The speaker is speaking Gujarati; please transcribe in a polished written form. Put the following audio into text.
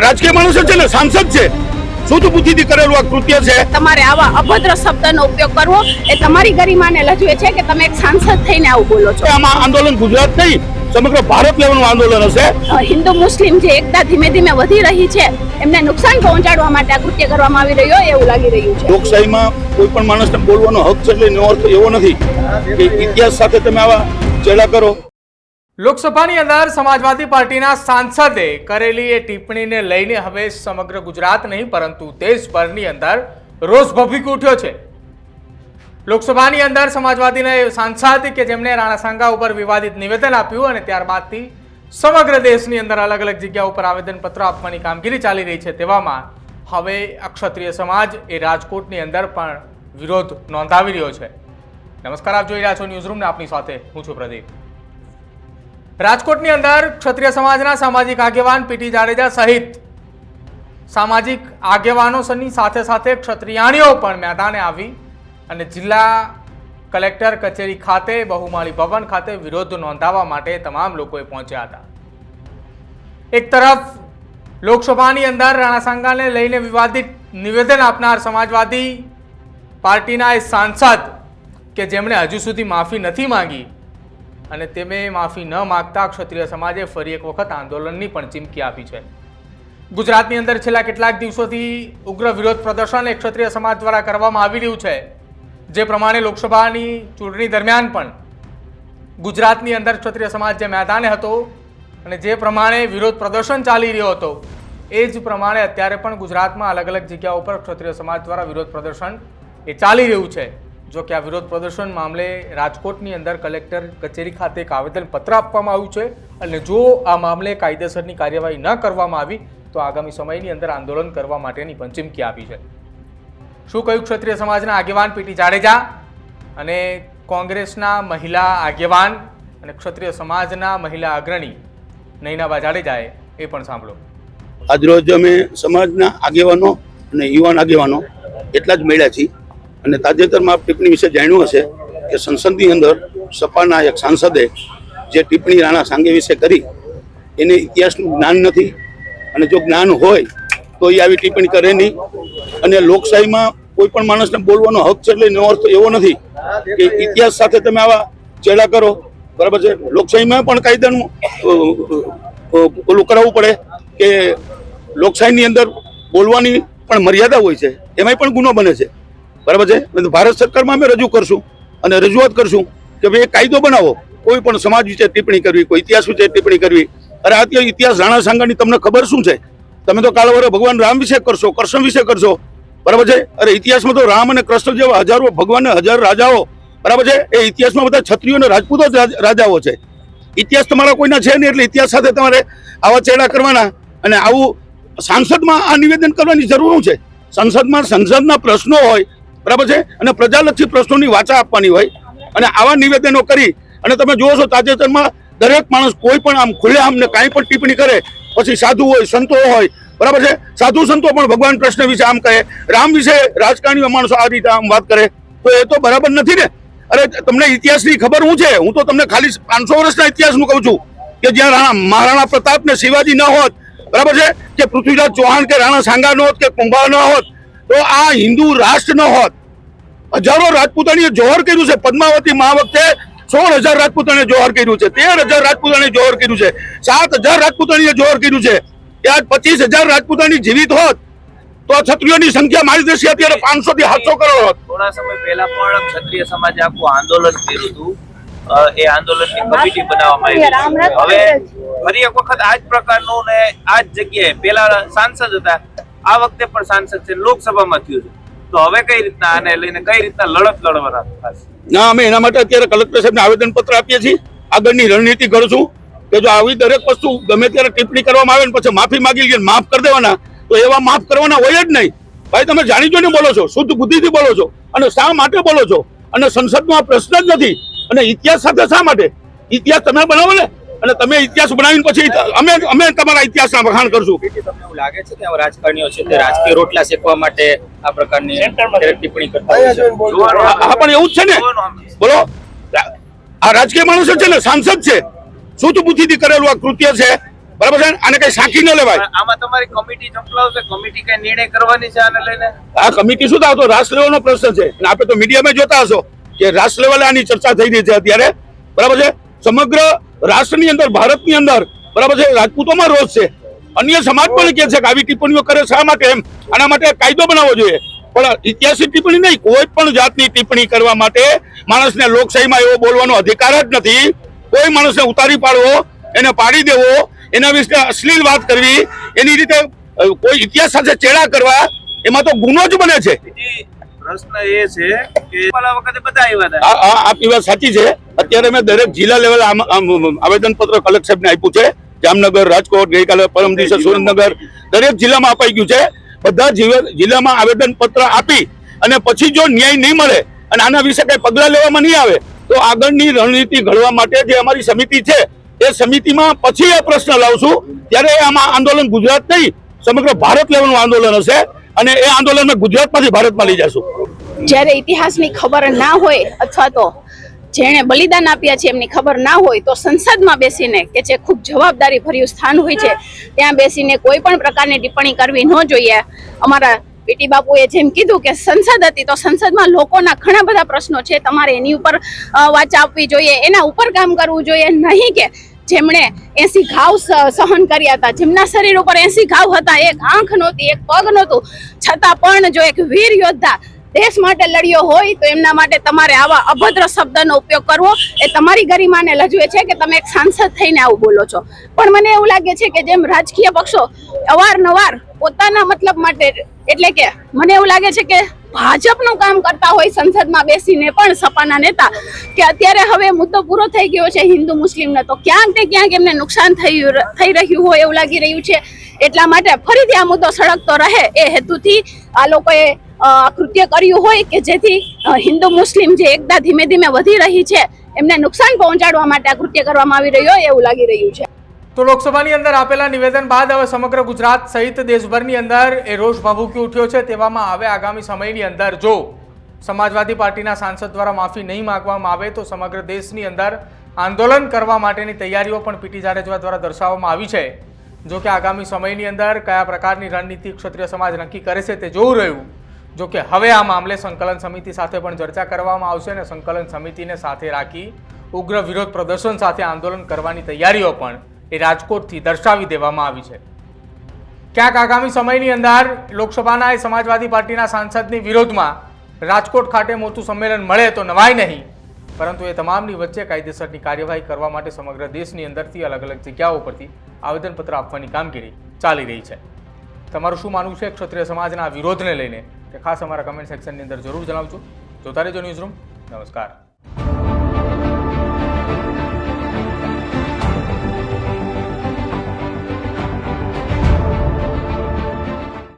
આ રાજકીય માણસો છે ને સાંસદ છે, શુદ્ધ બુદ્ધિથી કરેલું આ કૃત્ય છે. તમારે આવા અભદ્ર શબ્દનો ઉપયોગ કરવો એ તમારી ગરિમાને લજવે છે કે તમે એક સાંસદ થઈને આવું બોલો છો. આમાં આંદોલન ગુજરાત નહીં સમગ્ર ભારત લેવલનું આંદોલન હશે. હિન્દુ મુસ્લિમ જે એકતા ધીમે ધીમે વધી રહી છે એમને નુકસાન પહોંચાડવા માટે આ કૃત્ય કરવામાં આવી રહ્યો એવું લાગી રહ્યું છે. લોકશાહીમાં કોઈ પણ માણસને બોલવાનો હક છે એટલે એનો અર્થ એવો નથી કે ઇતિહાસ સાથે તમે આવા ચેડા કરો. લોકસભાની અંદર સમાજવાદી પાર્ટીના સાંસદે કરેલી એ ટિપ્પણીને લઈને હવે સમગ્ર ગુજરાત નહીં પરંતુ દેશભરની અંદર રોષ ભભૂકી ઉઠ્યો છે. લોકસભાની અંદર સમાજવાદીના સાંસદ કે જેમણે રાણા સાંઘા ઉપર વિવાદિત નિવેદન આપ્યું અને ત્યારબાદથી સમગ્ર દેશની અંદર અલગ અલગ જગ્યા ઉપર આવેદનપત્ર આપવાની કામગીરી ચાલી રહી છે. તેવામાં હવે ક્ષત્રિય સમાજ એ રાજકોટની અંદર પણ વિરોધ નોંધાવી રહ્યો છે. નમસ્કાર, આપ જોઈ રહ્યા છો ન્યૂઝરૂમ ને આપની સાથે હું છું પ્રદીપ. રાજકોટની અંદર ક્ષત્રિય સમાજના સામાજિક આગેવાન પીટી જાડેજા સહિત સામાજિક આગેવાનોની સાથે સાથે ક્ષત્રિયાણીઓ પણ મેદાને આવી અને જિલ્લા કલેક્ટર કચેરી ખાતે બહુમાળી ભવન ખાતે વિરોધ નોંધાવવા માટે તમામ લોકોએ પહોંચ્યા હતા. એક તરફ લોકસભાની અંદર રાણા સાંઘાને લઈને વિવાદિત નિવેદન આપનાર સમાજવાદી પાર્ટીના એ સાંસદ કે જેમણે હજુ સુધી માફી નથી માંગી અને તેમે માફી ન માંગતા ક્ષત્રિય સમાજે ફરી એક વખત આંદોલનની પણ ચીમકી આપી છે. ગુજરાતની અંદર છેલ્લા કેટલાક દિવસોથી ઉગ્ર વિરોધ પ્રદર્શન એક ક્ષત્રિય સમાજ દ્વારા કરવામાં આવી રહ્યું છે. જે પ્રમાણે લોકસભાની ચૂંટણી દરમિયાન પણ ગુજરાતની અંદર ક્ષત્રિય સમાજ જે મેદાને હતો અને જે પ્રમાણે વિરોધ પ્રદર્શન ચાલી રહ્યો હતો એ જ પ્રમાણે અત્યારે પણ ગુજરાતમાં અલગ અલગ જગ્યાઓ પર ક્ષત્રિય સમાજ દ્વારા વિરોધ પ્રદર્શન એ ચાલી રહ્યું છે. જો કે આ વિરોધ પ્રદર્શન મામલે રાજકોટની અંદર કલેક્ટર કચેરી ખાતે એક આવેદનપત્ર આપવામાં આવ્યું છે અને જો આ મામલે કાયદેસરની કાર્યવાહી ન કરવામાં આવી તો આગામી સમયની અંદર આંદોલન કરવા માટેની પણ ચીમકી આપી છે. શું કહ્યું ક્ષત્રિય સમાજના આગેવાન પીટી જાડેજા અને કોંગ્રેસના મહિલા આગેવાન અને ક્ષત્રિય સમાજના મહિલા અગ્રણી નૈનાબા જાડેજાએ એ પણ સાંભળો. આજરોજ અમે સમાજના આગેવાનો અને યુવાન આગેવાનો એટલા જ મળ્યા છીએ અને તાજેતરમાં આ ટિપ્પણી વિશે જાણ્યું હશે કે સંસદની અંદર સપાના એક સાંસદે જે ટિપ્પણી રાણા સાંઘે વિશે કરી એને ઇતિહાસનું જ્ઞાન નથી અને જો જ્ઞાન હોય તો એ આવી ટિપ્પણી કરે નહીં. અને લોકશાહીમાં કોઈ પણ માણસને બોલવાનો હક છે એટલે એનો અર્થ એવો નથી કે ઇતિહાસ સાથે તમે આવા ચેડા કરો. બરાબર છે. લોકશાહીમાં પણ કાયદાનું ઓલું કરાવવું પડે કે લોકશાહીની અંદર બોલવાની પણ મર્યાદા હોય છે, એમાંય પણ ગુનો બને છે. બરાબર છે. ભારત સરકારમાં અમે રજૂ કરશું અને રજૂઆત કરશું કે ભાઈ કાયદો બનાવો. કોઈ પણ સમાજ વિશે ટિપ્પણી કરવી, કોઈ ઇતિહાસ વિશે ટિપ્પણી કરવી. અરે આ ઇતિહાસ રાણા સાંઘાની તમને ખબર શું છે? તમે તો કાળવરે ભગવાન રામ વિશે કરશો, કૃષ્ણ વિશે કરશો. બરાબર છે. અરે ઇતિહાસમાં તો રામ અને કૃષ્ણ જેવા હજારો ભગવાન, હજારો રાજાઓ. બરાબર છે. એ ઇતિહાસમાં બધા ક્ષત્રિયો અને રાજપૂતો રાજાઓ છે. ઇતિહાસ તમારા કોઈના છે નહીં એટલે ઇતિહાસ સાથે તમારે આવા ચેડા કરવાના અને આવું સાંસદમાં આ નિવેદન કરવાની જરૂર છે. સંસદના પ્રશ્નો હોય. બરાબર છે. અને પ્રજાલક્ષી પ્રશ્નોની વાચા આપવાની હોય અને આવા નિવેદનો કરી અને તમે જુઓ છો તાજેતરમાં દરેક માણસ કોઈ પણ આમ ખુલ્લેઆમ ને કાંઈ પણ ટિપ્પણી કરે, પછી સાધુ હોય, સંતો હોય. બરાબર છે. સાધુ સંતો પણ ભગવાન કૃષ્ણ વિશે આમ કહે, રામ વિશે રાજકારણીઓ માણસો આ રીતે આમ વાત કરે તો એ તો બરાબર નથી ને. અરે તમને ઇતિહાસની ખબર શું છે? હું તો તમને ખાલી 500 વર્ષના ઇતિહાસનું કહું છું કે જ્યાં મહારાણા પ્રતાપ ને શિવાજી ન હોત, બરાબર છે, કે પૃથ્વીરાજ ચૌહાણ કે રાણા સાંઘા ન હોત કે કુંભા ન હોત તો આ હિન્દુ રાષ્ટ્ર ન હોત. હજારો રાજપૂતાણીએ જોહર કર્યું છે. પદ્માવતી મા વખતે 16,000 રાજપૂતાણીએ જોહર કર્યું છે, 13,000 રાજપૂતાણીએ જોહર કર્યું છે, 7,000 રાજપૂતાણીએ જોહર કર્યું છે. ત્યાં 25,000 રાજપૂતાણી જીવિત હોત તો આ ક્ષત્રિયોની સંખ્યા મારી દ્રષ્ટિએ અત્યારે 500 થી 700 કરોડ હોત. થોડા સમય પહેલા પણ ક્ષત્રિય સમાજે આખું આંદોલન કર્યું હતું. એ આંદોલનની કમિટી બનાવવામાં આવી. હવે ફરી એક વખત આ જ પ્રકારનું ને આ જ જગ્યાએ પેલા સાંસદ હતા, આ વખતે પણ સાંસદ છે, લોકસભામાં થયું છે. તો હવે કઈ રીતના આને લઈને કઈ રીતના લડત લડવાના થશે? ના, અમે એના માટે અત્યારે કલેક્ટર સાહેબને આવેદનપત્ર આપીએ છીએ. આગળની રણનીતિ ઘડશું કે જો આવી દરેક વસ્તુ ગમે ત્યારે ટિપ્પણી કરવામાં આવે ને પછી માફી માંગી લઈએ, માફ કરી દેવાના, તો એવા માફ કરવાના હોય જ નહીં. ભાઈ તમે જાણી જોઈને બોલો છો, શુદ્ધ બુદ્ધિથી બોલો છો અને શા માટે બોલો છો? અને સંસદનો આ પ્રશ્ન જ નથી. અને ઇતિહાસ સાથે શા માટે? ઇતિહાસ તમે બનાવો ને, અને તમે ઇતિહાસ બનાવીને પછી અમે તમારા ઇતિહાસના વખાણ કરશું. તમને એવું લાગે છે કે રાજકારણીઓ છે તે રાજકીય રોટલા શેકવા માટે આ પ્રકારની ટિપ્પણી કરતા હોય છે? હા, પણ એવું જ છે ને. બોલો, આ રાજકીય માણસો છે ને સાંસદ છે, શુદ્ધ બુદ્ધિથી કરેલું આ કૃત્ય છે. બરાબર છે, આને કઈ સાંકી ન લેવાય. પણ આમાં તમારી કમિટી ચંપલાવશે, કમિટી કઈ નિર્ણય કરવાની છે આને લઈને? આ કમિટી શું થતો રાષ્ટ્ર લેવલનો પ્રશ્ન છે અને આપણે તો મીડિયામાં જોતા હશો કે રાષ્ટ્ર લેવલે આની ચર્ચા થઈ રહી છે અત્યારે. બરાબર છે, સમગ્ર રાષ્ટ્રની અંદર, ભારતની અંદર બરાબર છે, રાજપૂતોમાં રોષ છે. અન્ય સમાજ પણ કહે છે કે આવી ટિપ્પણીઓ કરે શા માટે એમ, આના માટે કાયદો બનાવવો જોઈએ. પણ ઐતિહાસિક ટિપ્પણી નહીં, કોઈ પણ જાતની ટિપ્પણી કરવા માટે માણસને લોકશાહીમાં એવો બોલવાનો અધિકાર જ નથી. કોઈ માણસને ઉતારી પાડવો, એને પાડી દેવો, એના વિશે અશ્લીલ વાત કરવી, એની રીતે કોઈ ઇતિહાસ સાથે ચેડા કરવા, એમાં તો ગુનો જ બને છે. પ્રશ્ન એ છે કે પેલા વખતે બધા આવ્યા હતા. આપની વાત સાચી છે. અત્યારે મેં દરેક જિલ્લા લેવલે આવેદન પત્ર કલેક્ટર સાહેબને આપ્યું છે. જામનગર, રાજકોટ, ગઈકાલે પરમ દિવસે સુરેન્દ્રનગર, દરેક જિલ્લામાં અપાઈ ગયું છે. બધા જિલ્લામાં આવેદન પત્ર આપી અને પછી જો ન્યાય નહીં મળે અને આના વિશે કઈ પગલાં લેવામાં નહીં આવે તો આગળની રણનીતિ ઘડવા માટે જે અમારી સમિતિ છે એ સમિતિમાં પછી એ પ્રશ્ન લાવશું. ત્યારે આમાં આંદોલન ગુજરાત નહીં, સમગ્ર ભારત લેવલનું આંદોલન હશે અને એ આંદોલન ગુજરાતમાંથી ભારતમાં લઈ જશું. જ્યારે ઇતિહાસની ખબર ના હોય અથવા તો જેણે બલિદાન આપ્યા છે એમની ખબર ના હોય તો સંસદમાં બેસીને કે જે ખૂબ જવાબદારી ભર્યું સ્થાન હોય છે ત્યાં બેસીને કોઈ પણ પ્રકારની ટિપ્પણી કરવી ન જોઈએ. અમારા પીટી બાપુએ જેમ કીધું કે સંસદ હતી તો સંસદમાં લોકોના ઘણા બધા પ્રશ્નો છે, તમારે એની ઉપર વાચા આપવી જોઈએ, એના ઉપર કામ કરવું જોઈએ. નહીં કે જેમણે 80 ઘાવ સહન કર્યા હતા, જેમના શરીર ઉપર 80 ઘાવ હતા, એક આંખ નહોતી, એક પગ નહોતું, છતાં પણ જો એક વીર યોદ્ધા દેશ માટે લડ્યો હોય તો એમના માટે તમારે આવા અભદ્ર શબ્દનો ઉપયોગ કરવો એ તમારી ગરિમાને લજવે છે કે તમે એક સાંસદ થઈને આવું બોલો છો. પણ મને એવું લાગે છે કે જેમ રાજકીય પક્ષો અવારનવાર પોતાના મતલબ માટે, એટલે કે મને એવું લાગે છે કે ભાજપનું કામ કરતા હોય સંસદમાં બેસીને પણ સપાના નેતા, કે અત્યારે હવે મુદ્દો પૂરો થઈ ગયો છે હિન્દુ મુસ્લિમને, તો ક્યાંક ને ક્યાંક એમને નુકસાન થઈ રહ્યું હોય એવું લાગી રહ્યું છે. એટલા માટે ફરીથી આ મુદ્દો સળગતો રહે એ હેતુથી આ લોકોએ કૃત્ય કર્યું હોય કે જેથી હિન્દુ મુસ્લિમ જે એકતા ધીમે ધીમે વધી રહી છે એમને નુકસાન પહોંચાડવા માટે આ કૃત્ય કરવામાં આવી રહ્યું હોય એવું લાગી રહ્યું છે. તો લોકસભાની અંદર આપેલા નિવેદન બાદ હવે સમગ્ર ગુજરાત સહિત દેશભરની અંદર એ રોષ ભભૂકી ઉઠ્યો છે. તેવામાં હવે આગામી સમયની અંદર જો સમાજવાદી પાર્ટીના સાંસદ દ્વારા માફી નહીં માંગવામાં આવે તો સમગ્ર દેશની અંદર આંદોલન કરવા માટેની તૈયારીઓ પણ પીટી જાડેજા દ્વારા દર્શાવવામાં આવી છે. જો કે આગામી સમયની અંદર કયા પ્રકારની રણનીતિ ક્ષત્રિય સમાજ નક્કી કરે છે તે જોવું રહ્યું. જો કે હવે આ મામલે સંકલન સમિતિ સાથે પણ ચર્ચા કરવામાં આવશે અને સંકલન સમિતિને સાથે રાખી ઉગ્ર વિરોધ પ્રદર્શન સાથે આંદોલન કરવાની તૈયારીઓ પણ એ રાજકોટથી દર્શાવી દેવામાં આવી છે. ક્યાંક આગામી સમયની અંદર લોકસભાના એ સમાજવાદી પાર્ટીના સાંસદની વિરોધમાં રાજકોટ ખાતે મોટું સંમેલન મળે તો નવાય નહીં, પરંતુ એ તમામની વચ્ચે કાયદેસરની કાર્યવાહી કરવા માટે સમગ્ર દેશની અંદરથી અલગ અલગ જગ્યાઓ પરથી આવેદનપત્ર આપવાની કામગીરી ચાલી રહી છે. તમારું શું માનવું છે ક્ષત્રિય સમાજના વિરોધને લઈને તે ખાસ અમારા કમેન્ટ સેક્શનની અંદર જરૂર જણાવજો. જોતા રહેજો ન્યૂઝરૂમ. નમસ્કાર.